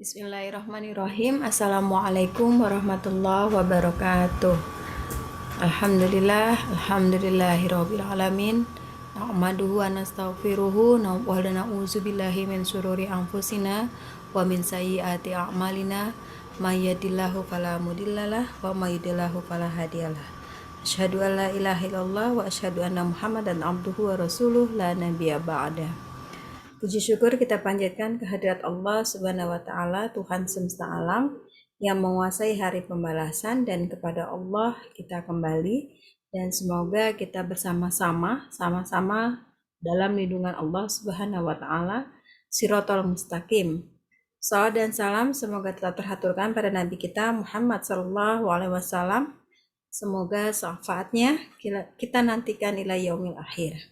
Bismillahirrahmanirrahim. Assalamualaikum warahmatullahi wabarakatuh. Alhamdulillahirabbil alamin. Nahmaduhu wa nastaghfiruhu wa na'udzubillahi min syururi anfusina wa min sayyiati a'malina. May yahdihillahu fala mudhillalah wa may yudhlilhu fala hadiyalah. Asyhadu an la ilaha illallah wa asyhadu anna Muhammadan abduhu wa rasuluh la nabiyya ba'da. Puji syukur kita panjatkan kehadirat Allah Subhanahu wa taala, Tuhan semesta alam yang menguasai hari pembalasan, dan kepada Allah kita kembali, dan semoga kita bersama-sama dalam lindungan Allah Subhanahu wa taala, Shiratal Mustaqim. Salawat dan salam semoga tetap terhaturkan pada Nabi kita Muhammad sallallahu alaihi wasallam. Semoga syafaatnya kita nantikan ila yaumil akhir.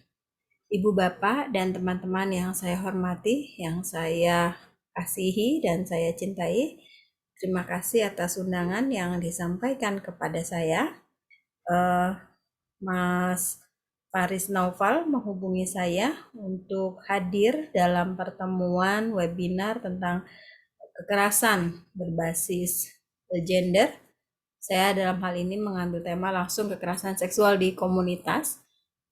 Ibu bapak dan teman-teman yang saya hormati, yang saya kasihi dan saya cintai, terima kasih atas undangan yang disampaikan kepada saya. Mas Faris Naufal menghubungi saya untuk hadir dalam pertemuan webinar tentang kekerasan berbasis gender. Saya dalam hal ini mengambil tema langsung kekerasan seksual di komunitas.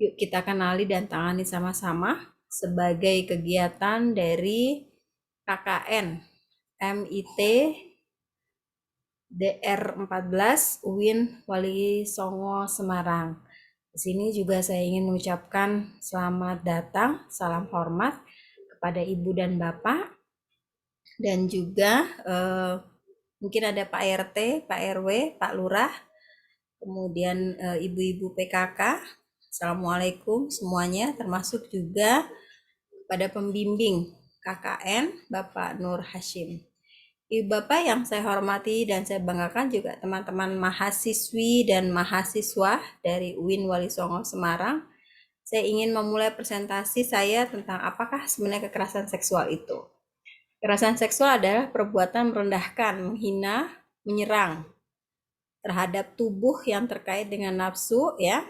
Yuk kita kenali dan tangani sama-sama sebagai kegiatan dari KKN MIT DR14 UIN Wali Songo Semarang. Di sini juga saya ingin mengucapkan selamat datang, salam hormat kepada Ibu dan Bapak, dan juga mungkin ada Pak RT, Pak RW, Pak Lurah, kemudian Ibu-Ibu PKK. Assalamualaikum semuanya, termasuk juga pada pembimbing KKN Bapak Nur Hashim. Ibu Bapak yang saya hormati dan saya banggakan, juga teman-teman mahasiswi dan mahasiswa dari UIN Wali Songo Semarang. Saya ingin memulai presentasi saya tentang apakah sebenarnya kekerasan seksual itu. Kekerasan seksual adalah perbuatan merendahkan, menghina, menyerang terhadap tubuh yang terkait dengan nafsu, ya,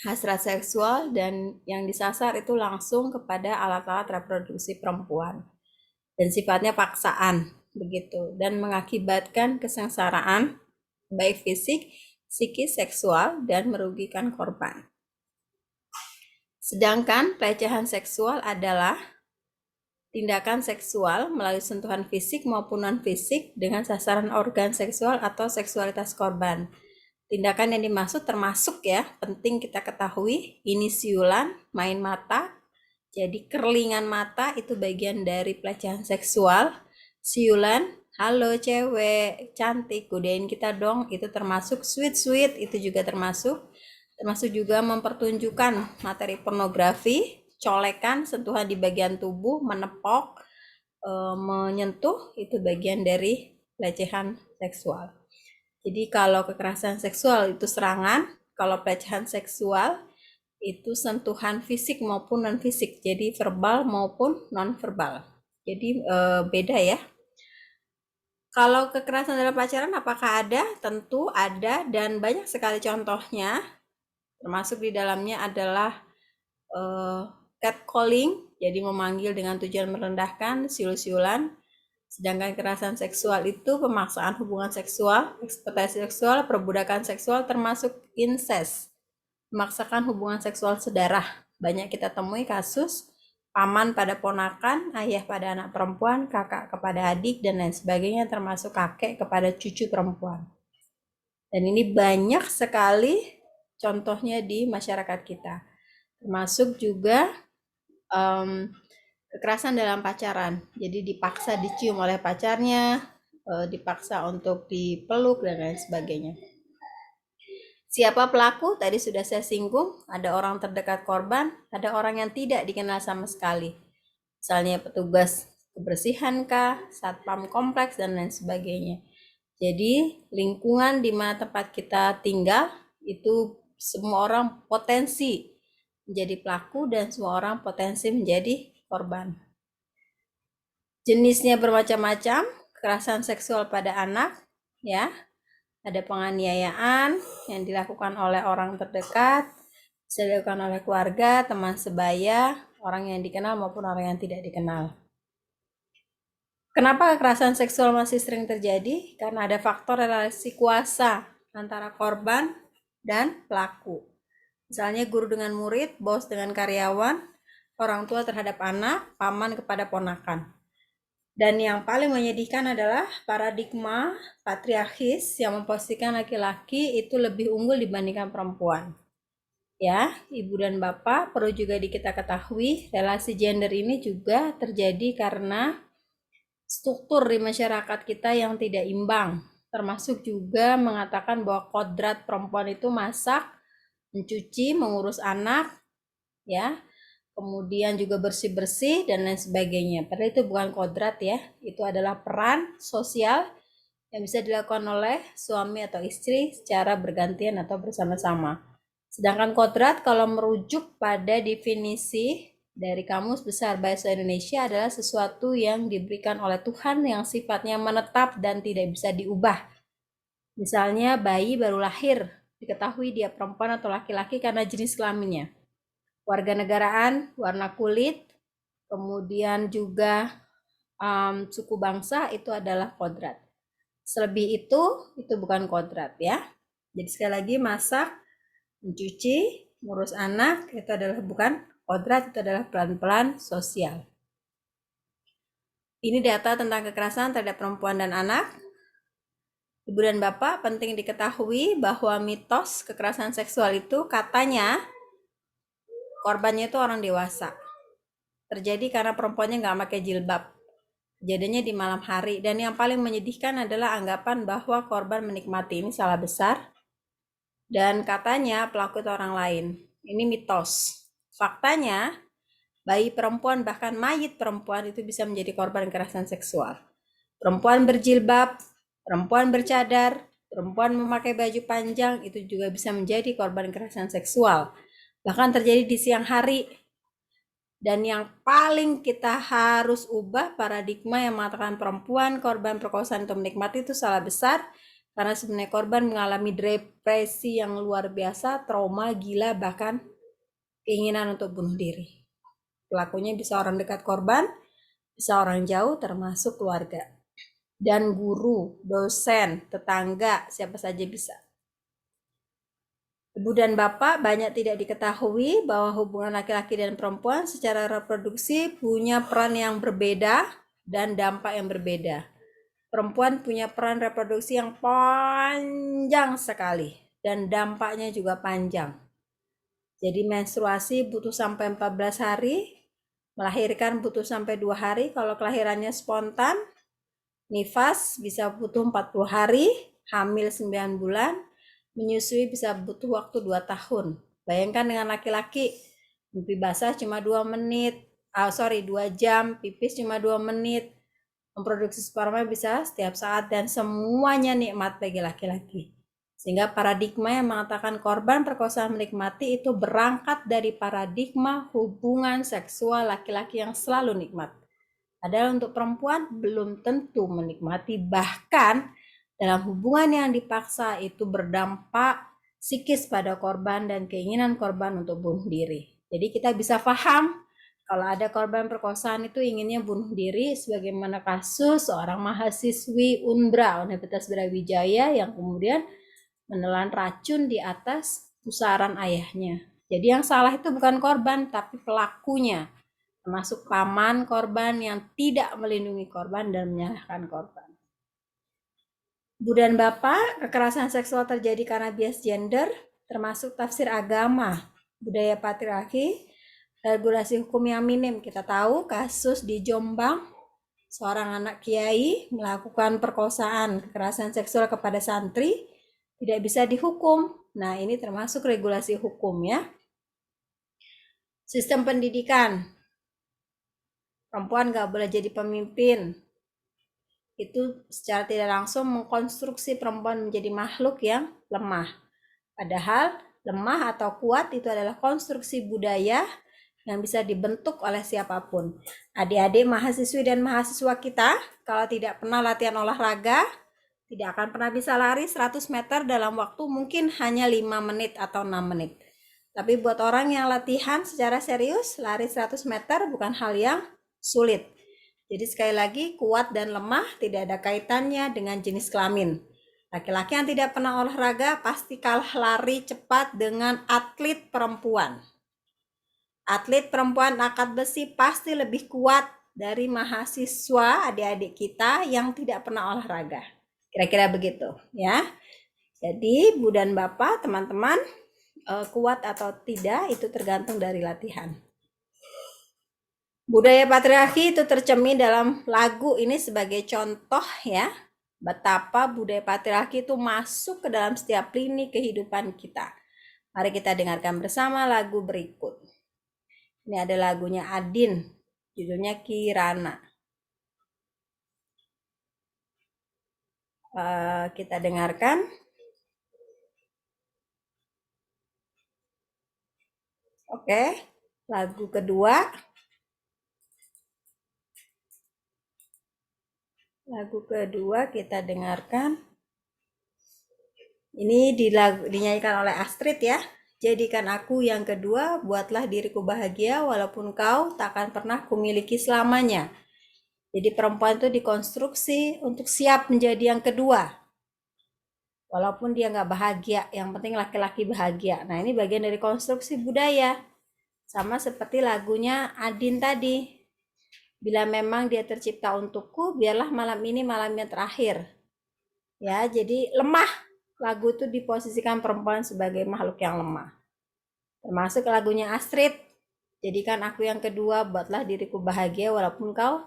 hasrat seksual, dan yang disasar itu langsung kepada alat-alat reproduksi perempuan, dan sifatnya paksaan begitu, dan mengakibatkan kesengsaraan baik fisik, psikis, seksual, dan merugikan korban. Sedangkan pelecehan seksual adalah tindakan seksual melalui sentuhan fisik maupun non-fisik dengan sasaran organ seksual atau seksualitas korban. Tindakan yang dimaksud termasuk, ya, penting kita ketahui, ini siulan, main mata. Jadi kerlingan mata itu bagian dari pelecehan seksual. Siulan, halo cewek cantik, godain kita dong, itu termasuk. Sweet itu juga termasuk juga mempertunjukkan materi pornografi, colekan, sentuhan di bagian tubuh, menepok, menyentuh, itu bagian dari pelecehan seksual. Jadi kalau kekerasan seksual itu serangan, kalau pelecehan seksual itu sentuhan fisik maupun non fisik, jadi verbal maupun non verbal. Jadi beda, ya. Kalau kekerasan dalam pacaran apakah ada? Tentu ada, dan banyak sekali contohnya. Termasuk di dalamnya adalah catcalling, jadi memanggil dengan tujuan merendahkan, siul-siulan. Sedangkan kekerasan seksual itu pemaksaan hubungan seksual, eksploitasi seksual, perbudakan seksual, termasuk incest, memaksakan hubungan seksual sedarah. Banyak kita temui kasus paman pada ponakan, ayah pada anak perempuan, kakak kepada adik, dan lain sebagainya, termasuk kakek kepada cucu perempuan. Dan ini banyak sekali contohnya di masyarakat kita. Termasuk juga kekerasan dalam pacaran, jadi dipaksa dicium oleh pacarnya, dipaksa untuk dipeluk, dan lain sebagainya. Siapa pelaku? Tadi sudah saya singgung, ada orang terdekat korban, ada orang yang tidak dikenal sama sekali. Misalnya petugas kebersihan kah, satpam kompleks, dan lain sebagainya. Jadi lingkungan di mana tempat kita tinggal itu semua orang potensi menjadi pelaku, dan semua orang potensi menjadi korban. Jenisnya bermacam-macam. Kekerasan seksual pada anak, ya, ada penganiayaan yang dilakukan oleh orang terdekat, bisa dilakukan oleh keluarga, teman sebaya, orang yang dikenal maupun orang yang tidak dikenal. Kenapa kekerasan seksual masih sering terjadi? Karena ada faktor relasi kuasa antara korban dan pelaku. Misalnya guru dengan murid, bos dengan karyawan, orang tua terhadap anak, paman kepada ponakan. Dan yang paling menyedihkan adalah paradigma patriarkis yang memposisikan laki-laki itu lebih unggul dibandingkan perempuan. Ya, ibu dan bapak perlu juga kita ketahui, relasi gender ini juga terjadi karena struktur di masyarakat kita yang tidak imbang, termasuk juga mengatakan bahwa kodrat perempuan itu masak, mencuci, mengurus anak, ya, kemudian juga bersih-bersih dan lain sebagainya. Padahal itu bukan kodrat ya, itu adalah peran sosial yang bisa dilakukan oleh suami atau istri secara bergantian atau bersama-sama. Sedangkan kodrat kalau merujuk pada definisi dari Kamus Besar Bahasa Indonesia adalah sesuatu yang diberikan oleh Tuhan yang sifatnya menetap dan tidak bisa diubah. Misalnya bayi baru lahir, diketahui dia perempuan atau laki-laki karena jenis kelaminnya. Warganegaraan, warna kulit, kemudian juga suku bangsa itu adalah kodrat. Selebih itu bukan kodrat ya. Jadi sekali lagi masak, mencuci, ngurus anak itu adalah bukan kodrat, itu adalah peran-peran sosial. Ini data tentang kekerasan terhadap perempuan dan anak. Ibu dan Bapak penting diketahui bahwa mitos kekerasan seksual itu katanya korbannya itu orang dewasa. Terjadi karena perempuannya nggak pakai jilbab. Jadinya di malam hari. Dan yang paling menyedihkan adalah anggapan bahwa korban menikmati. Ini salah besar. Dan katanya pelaku itu orang lain. Ini mitos. Faktanya, bayi perempuan bahkan mayit perempuan itu bisa menjadi korban kekerasan seksual. Perempuan berjilbab, perempuan bercadar, perempuan memakai baju panjang itu juga bisa menjadi korban kekerasan seksual. Bahkan terjadi di siang hari. Dan yang paling kita harus ubah paradigma yang mengatakan perempuan korban perkosaan itu menikmati itu salah besar. Karena sebenarnya korban mengalami depresi yang luar biasa, trauma, gila, bahkan keinginan untuk bunuh diri. Pelakunya bisa orang dekat korban, bisa orang jauh termasuk keluarga. Dan guru, dosen, tetangga, siapa saja bisa. Ibu dan bapak banyak tidak diketahui bahwa hubungan laki-laki dan perempuan secara reproduksi punya peran yang berbeda dan dampak yang berbeda. Perempuan punya peran reproduksi yang panjang sekali dan dampaknya juga panjang. Jadi menstruasi butuh sampai 14 hari, melahirkan butuh sampai 2 hari kalau kelahirannya spontan. Nifas bisa butuh 40 hari, hamil 9 bulan, menyusui bisa butuh waktu 2 tahun. Bayangkan dengan laki-laki, mimpi basah cuma 2 menit, 2 jam, pipis cuma 2 menit, memproduksi sperma bisa setiap saat dan semuanya nikmat bagi laki-laki. Sehingga paradigma yang mengatakan korban perkosaan menikmati itu berangkat dari paradigma hubungan seksual laki-laki yang selalu nikmat. Padahal untuk perempuan belum tentu menikmati, bahkan dalam hubungan yang dipaksa itu berdampak psikis pada korban dan keinginan korban untuk bunuh diri. Jadi kita bisa paham kalau ada korban perkosaan itu inginnya bunuh diri, sebagaimana kasus seorang mahasiswi Unbra Universitas Brawijaya yang kemudian menelan racun di atas pusaran ayahnya. Jadi yang salah itu bukan korban tapi pelakunya, termasuk paman korban yang tidak melindungi korban dan menyalahkan korban. Ibu dan Bapak, kekerasan seksual terjadi karena bias gender, termasuk tafsir agama, budaya patriarki, regulasi hukum yang minim. Kita tahu kasus di Jombang, seorang anak kiai melakukan perkosaan, kekerasan seksual kepada santri, tidak bisa dihukum. Nah, ini termasuk regulasi hukum ya. Sistem pendidikan, perempuan nggak boleh jadi pemimpin. Itu secara tidak langsung mengkonstruksi perempuan menjadi makhluk yang lemah. Padahal lemah atau kuat itu adalah konstruksi budaya yang bisa dibentuk oleh siapapun. Adik-adik mahasiswi dan mahasiswa kita kalau tidak pernah latihan olahraga, tidak akan pernah bisa lari 100 meter dalam waktu mungkin hanya 5 menit atau 6 menit. Tapi buat orang yang latihan secara serius, lari 100 meter bukan hal yang sulit. Jadi sekali lagi, kuat dan lemah tidak ada kaitannya dengan jenis kelamin. Laki-laki yang tidak pernah olahraga pasti kalah lari cepat dengan atlet perempuan. Atlet perempuan angkat besi pasti lebih kuat dari mahasiswa adik-adik kita yang tidak pernah olahraga. Kira-kira begitu ya. Jadi Bu dan Bapak, teman-teman, kuat atau tidak itu tergantung dari latihan. Budaya patriarki itu tercermin dalam lagu ini sebagai contoh ya, betapa budaya patriarki itu masuk ke dalam setiap lini kehidupan kita. Mari kita dengarkan bersama lagu berikut. Ini ada lagunya Adin, judulnya Kirana. Kita dengarkan. Oke, lagu kedua. Lagu kedua kita dengarkan. Ini dinyanyikan oleh Astrid ya. Jadikan aku yang kedua, buatlah diriku bahagia walaupun kau takkan pernah kumiliki selamanya. Jadi perempuan itu dikonstruksi untuk siap menjadi yang kedua. Walaupun dia nggak bahagia, yang penting laki-laki bahagia. Nah ini bagian dari konstruksi budaya. Sama seperti lagunya Adin tadi. Bila memang dia tercipta untukku, biarlah malam ini malam yang terakhir. Ya, jadi lemah. Lagu itu diposisikan perempuan sebagai makhluk yang lemah. Termasuk lagunya Astrid. Jadikan aku yang kedua, buatlah diriku bahagia walaupun kau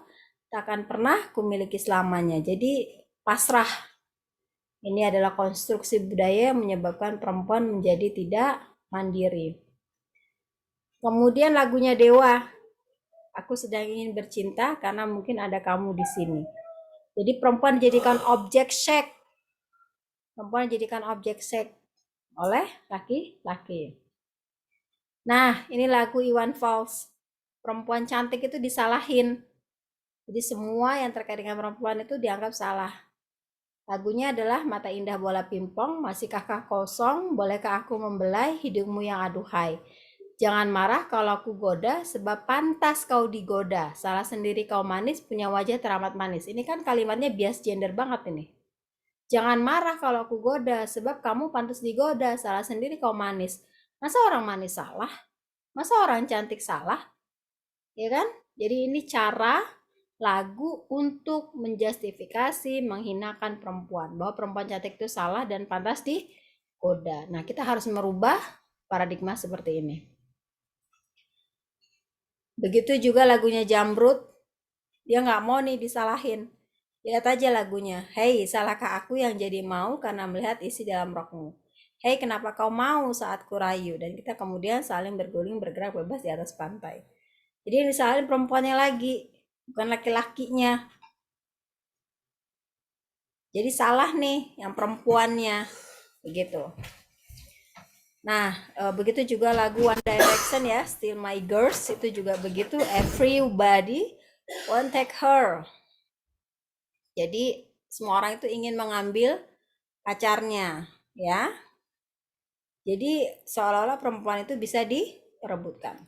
takkan pernah kumiliki selamanya. Jadi pasrah. Ini adalah konstruksi budaya yang menyebabkan perempuan menjadi tidak mandiri. Kemudian lagunya Dewa. Aku sedang ingin bercinta karena mungkin ada kamu di sini. Jadi perempuan dijadikan objek seks. Perempuan dijadikan objek seks oleh laki-laki. Nah, ini lagu Iwan Fals. Perempuan cantik itu disalahin. Jadi semua yang terkait dengan perempuan itu dianggap salah. Lagunya adalah Mata Indah Bola Pimpong, Masihkah Kau Kosong, Bolehkah Aku Membelai Hidungmu Yang Aduhai. Jangan marah kalau aku goda, sebab pantas kau digoda. Salah sendiri kau manis, punya wajah teramat manis. Ini kan kalimatnya bias gender banget ini. Jangan marah kalau aku goda, sebab kamu pantas digoda. Salah sendiri kau manis. Masa orang manis salah? Masa orang cantik salah? Ya kan? Jadi ini cara lagu untuk menjustifikasi, menghinakan perempuan. Bahwa perempuan cantik itu salah dan pantas digoda. Nah, kita harus merubah paradigma seperti ini. Begitu juga lagunya Jamrud. Dia nggak mau nih disalahin. Lihat aja lagunya. Hei, salahkah aku yang jadi mau karena melihat isi dalam rokmu? Hei, kenapa kau mau saat ku rayu? Dan kita kemudian saling berguling bergerak bebas di atas pantai. Jadi yang disalahin perempuannya lagi, bukan laki-lakinya. Jadi salah nih yang perempuannya. Begitu. Nah, begitu juga lagu One Direction ya, Still My Girls, itu juga begitu. Everybody won't take her. Jadi semua orang itu ingin mengambil pacarnya, ya. Jadi seolah-olah perempuan itu bisa diperebutkan.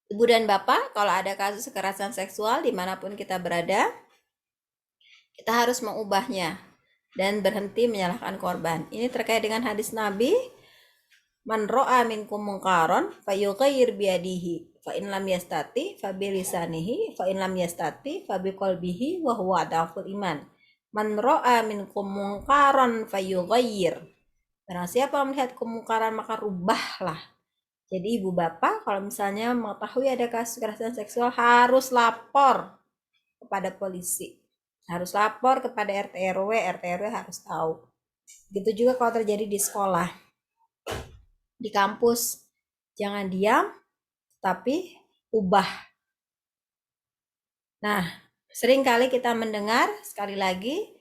Ibu dan Bapak, kalau ada kasus kekerasan seksual dimanapun kita berada, kita harus mengubahnya dan berhenti menyalahkan korban. Ini terkait dengan hadis Nabi, man ro'a minkum mungkaron fayughayyir biyadihi fa in lam yastati fa bi lisanihi fa in lam yastati fa bi qalbihi wa huwa adaful iman. Man ro'a minkum mungkaron fayughayyir. Barang siapa melihat kemungkaran maka rubahlah. Jadi ibu bapak kalau misalnya mengetahui ada kasus kekerasan seksual harus lapor kepada polisi. Harus lapor kepada RT RW harus tahu. Begitu juga kalau terjadi di sekolah, di kampus. Jangan diam, tapi ubah. Nah, seringkali kita mendengar sekali lagi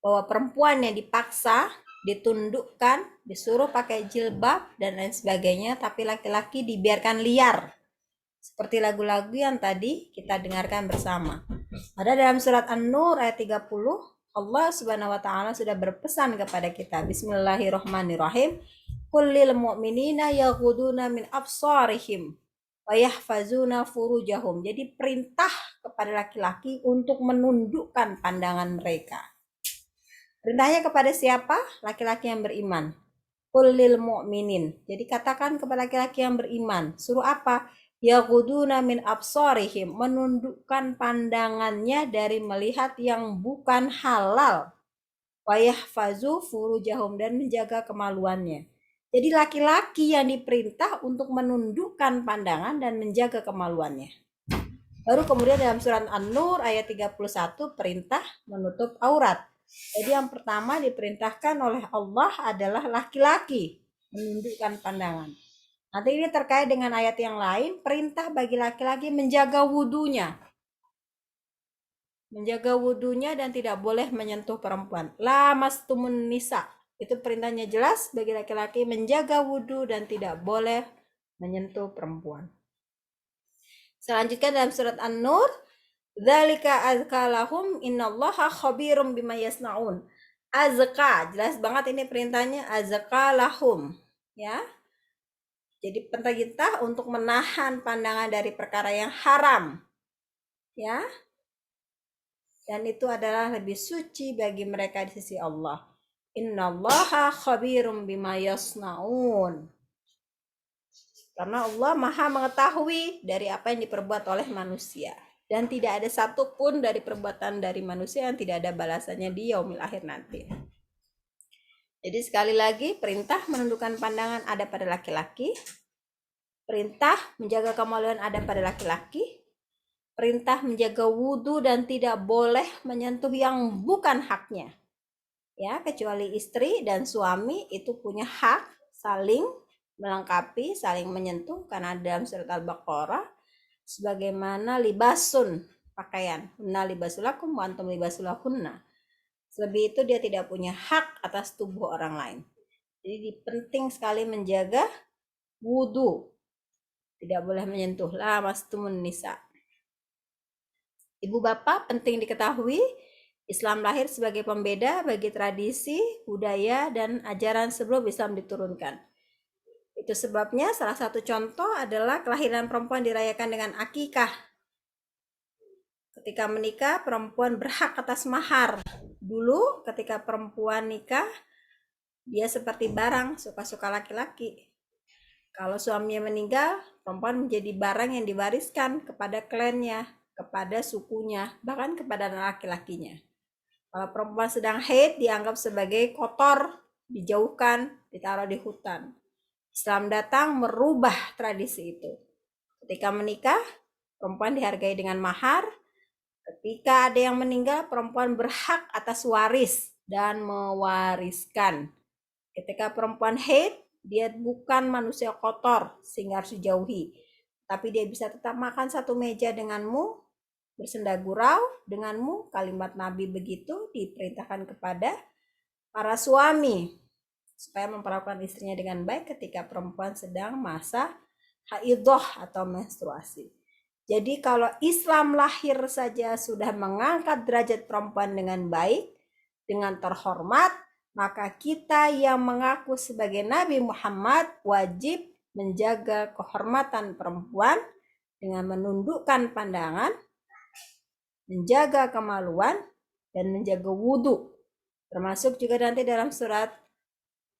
bahwa perempuan yang dipaksa, ditundukkan, disuruh pakai jilbab dan lain sebagainya, tapi laki-laki dibiarkan liar. Seperti lagu-lagu yang tadi kita dengarkan bersama. Ada dalam surat An-Nur ayat 30, Allah Subhanahu wa taala sudah berpesan kepada kita. Bismillahirrahmanirrahim. Qul lil mu'minina yaghuduna min absarihim wa yahfazuna furujahum. Jadi perintah kepada laki-laki untuk menundukkan pandangan mereka. Perintahnya kepada siapa? Laki-laki yang beriman. Qul lil mu'minin. Jadi katakan kepada laki-laki yang beriman. Suruh apa? Yaghuduna min absarihim, menundukkan pandangannya dari melihat yang bukan halal. Wa yahfazu furujahum, dan menjaga kemaluannya. Jadi laki-laki yang diperintah untuk menundukkan pandangan dan menjaga kemaluannya. Baru kemudian dalam surat An-Nur ayat 31 perintah menutup aurat. Jadi yang pertama diperintahkan oleh Allah adalah laki-laki menundukkan pandangan. Nanti ini terkait dengan ayat yang lain, perintah bagi laki-laki menjaga wudunya. Menjaga wudunya dan tidak boleh menyentuh perempuan. La mastumun nisa. Itu perintahnya jelas bagi laki-laki menjaga wudu dan tidak boleh menyentuh perempuan. Selanjutnya dalam surat An-Nur, dzalika azka lahum innallaha khabirum bima yasnaun. Azka, jelas banget ini perintahnya, azka lahum, ya. Jadi perintah untuk menahan pandangan dari perkara yang haram, ya. Dan itu adalah lebih suci bagi mereka di sisi Allah. Innallaha khabirum bima yasnaun. Karena Allah Maha mengetahui dari apa yang diperbuat oleh manusia. Dan tidak ada satupun dari perbuatan dari manusia yang tidak ada balasannya di yaumil akhir nanti. Jadi sekali lagi, perintah menundukkan pandangan ada pada laki-laki. Perintah menjaga kemaluan ada pada laki-laki. Perintah menjaga wudhu dan tidak boleh menyentuh yang bukan haknya. Ya, kecuali istri dan suami itu punya hak saling melengkapi, saling menyentuh, karena dalam surat Al-Baqarah sebagaimana libasun, pakaian, hunna libasulakum wa antum libasulahunna. Lebih itu dia tidak punya hak atas tubuh orang lain. Jadi penting sekali menjaga wudhu. Tidak boleh menyentuh. La mastumun nisa. Ibu bapak, penting diketahui, Islam lahir sebagai pembeda bagi tradisi, budaya, dan ajaran sebelum Islam diturunkan. Itu sebabnya salah satu contoh adalah kelahiran perempuan dirayakan dengan akikah. Ketika menikah, perempuan berhak atas mahar. Dulu ketika perempuan nikah, dia seperti barang, suka-suka laki-laki. Kalau suaminya meninggal, perempuan menjadi barang yang diwariskan kepada klannya, kepada sukunya, bahkan kepada laki-lakinya. Kalau perempuan sedang haid, dianggap sebagai kotor, dijauhkan, ditaruh di hutan. Islam datang merubah tradisi itu. Ketika menikah, perempuan dihargai dengan mahar. Ketika ada yang meninggal, perempuan berhak atas waris dan mewariskan. Ketika perempuan haid, dia bukan manusia kotor sehingga harus dijauhi. Tapi dia bisa tetap makan satu meja denganmu, bersenda gurau denganmu. Kalimat Nabi begitu diperintahkan kepada para suami supaya memperlakukan istrinya dengan baik ketika perempuan sedang masa haidhah atau menstruasi. Jadi kalau Islam lahir saja sudah mengangkat derajat perempuan dengan baik, dengan terhormat, maka kita yang mengaku sebagai Nabi Muhammad wajib menjaga kehormatan perempuan dengan menundukkan pandangan, menjaga kemaluan, dan menjaga wudhu. Termasuk juga nanti dalam surat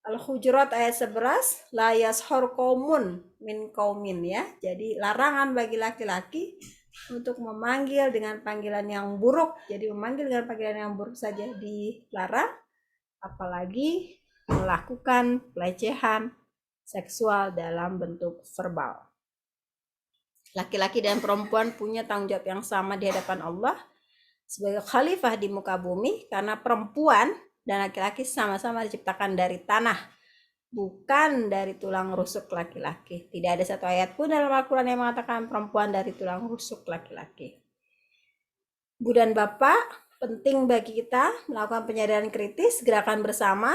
Al-Hujurat ayat 11, la yashor qaumun min qaumin, ya. Jadi larangan bagi laki-laki untuk memanggil dengan panggilan yang buruk. Jadi memanggil dengan panggilan yang buruk saja dilarang, apalagi melakukan pelecehan seksual dalam bentuk verbal. Laki-laki dan perempuan punya tanggung jawab yang sama di hadapan Allah sebagai khalifah di muka bumi, karena perempuan dan laki-laki sama-sama diciptakan dari tanah, bukan dari tulang rusuk laki-laki. Tidak ada satu ayat pun dalam Al-Quran yang mengatakan perempuan dari tulang rusuk laki-laki. Bu dan Bapak, penting bagi kita melakukan penyadaran kritis, gerakan bersama,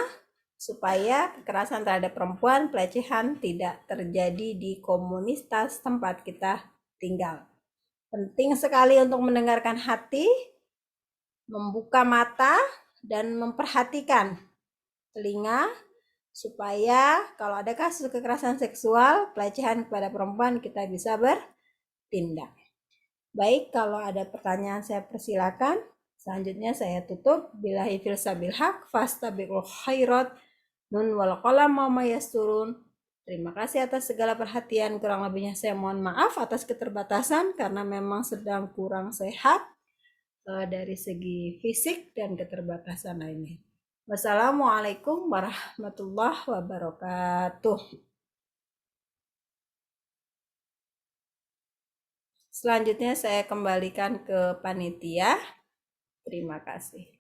supaya kekerasan terhadap perempuan, pelecehan tidak terjadi di komunitas tempat kita tinggal. Penting sekali untuk mendengarkan hati, membuka mata, dan memperhatikan telinga supaya kalau ada kasus kekerasan seksual, pelecehan kepada perempuan kita bisa bertindak. Baik, kalau ada pertanyaan saya persilakan. Selanjutnya saya tutup. Billahi fil sabil haq fastabiqul khairat nun wal qalam ma yasturun. Terima kasih atas segala perhatian. Kurang lebihnya saya mohon maaf atas keterbatasan karena memang sedang kurang sehat dari segi fisik dan keterbatasan lainnya. Wassalamualaikum warahmatullahi wabarakatuh. Selanjutnya saya kembalikan ke panitia. Terima kasih.